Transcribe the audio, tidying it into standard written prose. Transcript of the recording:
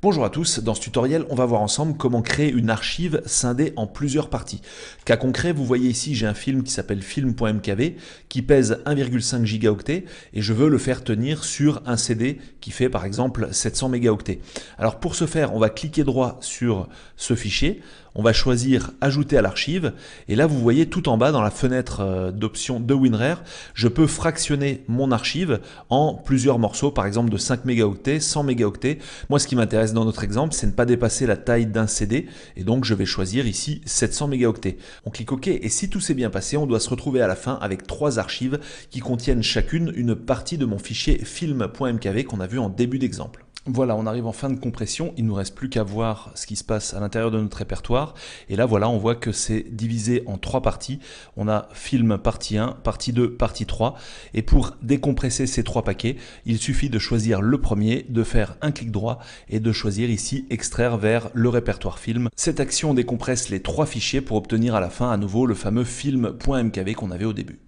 Bonjour à tous, dans ce tutoriel on va voir ensemble comment créer une archive scindée en plusieurs parties. Cas concret, vous voyez ici j'ai un film qui s'appelle film.mkv qui pèse 1,5 gigaoctets et je veux le faire tenir sur un CD qui fait par exemple 700 mégaoctets. Alors pour ce faire on va cliquer droit sur ce fichier, on va choisir ajouter à l'archive et là vous voyez tout en bas dans la fenêtre d'options de WinRAR, je peux fractionner mon archive en plusieurs morceaux par exemple de 5 mégaoctets, 100 mégaoctets. Moi ce qui m'intéresse dans notre exemple c'est ne pas dépasser la taille d'un CD et donc je vais choisir ici 700 mégaoctets. On clique OK et si tout s'est bien passé on doit se retrouver à la fin avec trois archives qui contiennent chacune une partie de mon fichier film.mkv qu'on a vu en début d'exemple. Voilà, on arrive en fin de compression, il ne nous reste plus qu'à voir ce qui se passe à l'intérieur de notre répertoire. Et là, voilà, on voit que c'est divisé en trois parties. On a film partie 1, partie 2, partie 3. Et pour décompresser ces trois paquets, il suffit de choisir le premier, de faire un clic droit et de choisir ici extraire vers le répertoire film. Cette action décompresse les trois fichiers pour obtenir à la fin à nouveau le fameux film.mkv qu'on avait au début.